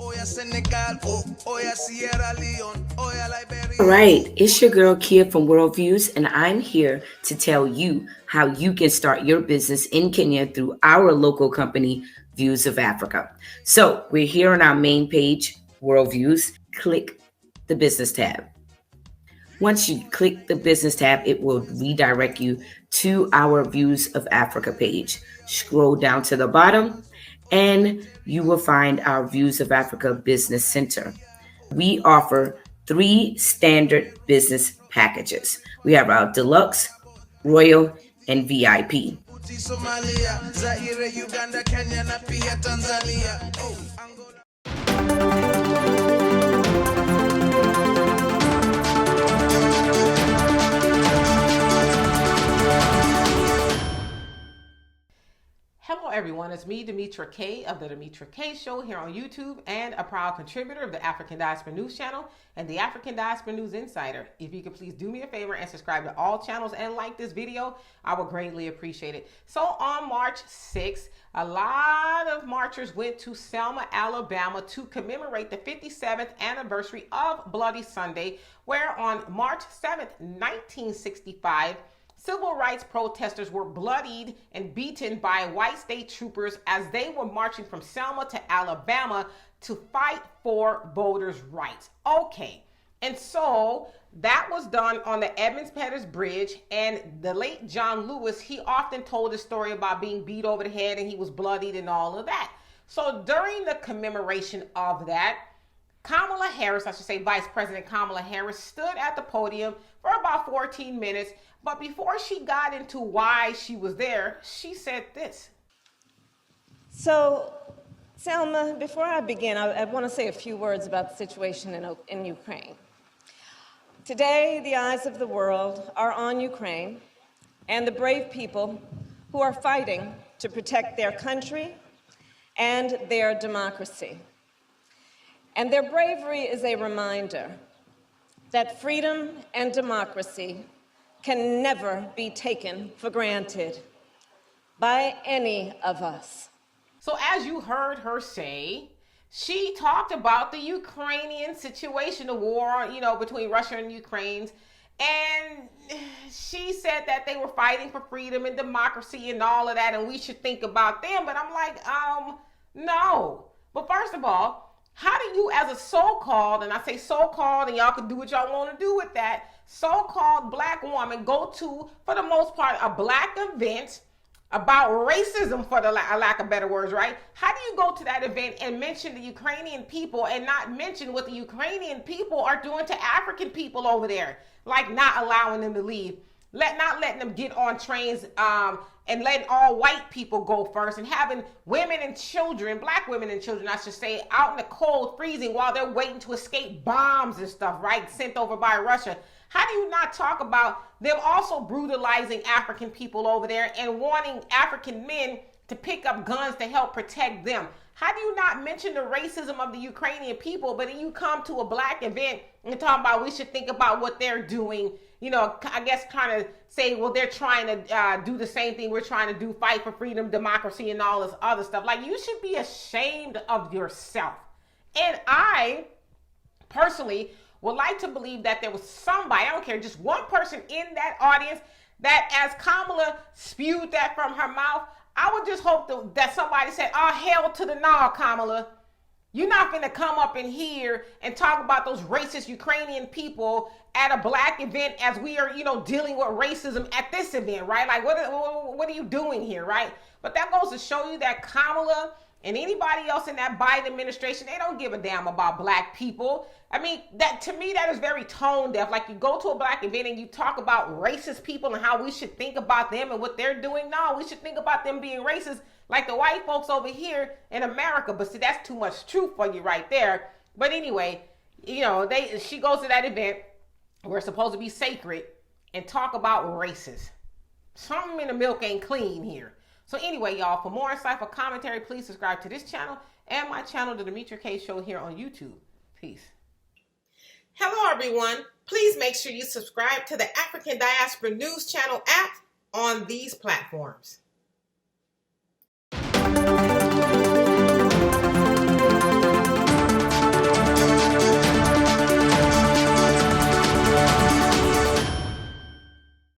All right, it's your girl Kia from Worldviews, and I'm here to tell you how you can start your business in Kenya through our local company, Views of Africa. So we're here on our main page, Worldviews. Click the business tab. Once you click the business tab, it will redirect you to our Views of Africa page. Scroll down to the bottom, and you will find our Views of Africa Business Center. We offer 3 standard business packages. We have our deluxe, royal, and VIP. Hello everyone, it's me, Demetra Kaye of the Demetra Kaye Show here on YouTube and a proud contributor of the African Diaspora News channel and the African Diaspora News Insider. If you could please do me a favor and subscribe to all channels and like this video, I would greatly appreciate it. So on March 6th, a lot of marchers went to Selma, Alabama to commemorate the 57th anniversary of Bloody Sunday, where on March 7th, 1965, civil rights protesters were bloodied and beaten by white state troopers as they were marching from Selma to Alabama to fight for voters' rights. Okay, and so that was done on the Edmonds-Pettus Bridge, and the late John Lewis, he often told a story about being beat over the head and he was bloodied and all of that. So during the commemoration of that, Kamala Harris, I should say Vice President Kamala Harris, stood at the podium for about 14 minutes. But before she got into why she was there, she said this. So, Selma, before I begin, I want to say a few words about the situation in Ukraine. Today, the eyes of the world are on Ukraine and the brave people who are fighting to protect their country and their democracy. And their bravery is a reminder that freedom and democracy can never be taken for granted by any of us. So as you heard her say, she talked about the Ukrainian situation, the war, between Russia and Ukraine. And she said that they were fighting for freedom and democracy and all of that, and we should think about them. But I'm like, no. But first of all, how do you, as a so-called, and I say so-called, and y'all can do what y'all want to do with that, so-called black woman go to, for the most part, a black event about racism, for the lack of better words, right? How do you go to that event and mention the Ukrainian people and not mention what the Ukrainian people are doing to African people over there? Like not allowing them to leave, not letting them get on trains, and letting all white people go first, and having women and children, black women and children, I should say, out in the cold, freezing while they're waiting to escape bombs and stuff, right? Sent over by Russia. How do you not talk about them also brutalizing African people over there and wanting African men to pick up guns to help protect them? How do you not mention the racism of the Ukrainian people, but then you come to a black event and talk about we should think about what they're doing, I guess kind of say, well, they're trying to do the same thing we're trying to do, fight for freedom, democracy, and all this other stuff. Like, you should be ashamed of yourself. And I personally would like to believe that there was somebody, I don't care, just one person in that audience that as Kamala spewed that from her mouth, I would just hope that somebody said, oh, hell to the no, Kamala. You're not going to come up in here and talk about those racist Ukrainian people at a black event as we are, dealing with racism at this event, right? Like, what are you doing here, right? But that goes to show you that Kamala and anybody else in that Biden administration, they don't give a damn about black people. I mean, that to me, that is very tone deaf. Like, you go to a black event and you talk about racist people and how we should think about them and what they're doing. No, we should think about them being racist like the white folks over here in America. But see, that's too much truth for you right there. But anyway, she goes to that event where it's supposed to be sacred and talk about racism. Something in the milk ain't clean here. So anyway, y'all, for more insightful commentary, please subscribe to this channel and my channel, The Demetra Kaye Show, here on YouTube. Peace. Hello, everyone. Please make sure you subscribe to the African Diaspora News Channel app on these platforms.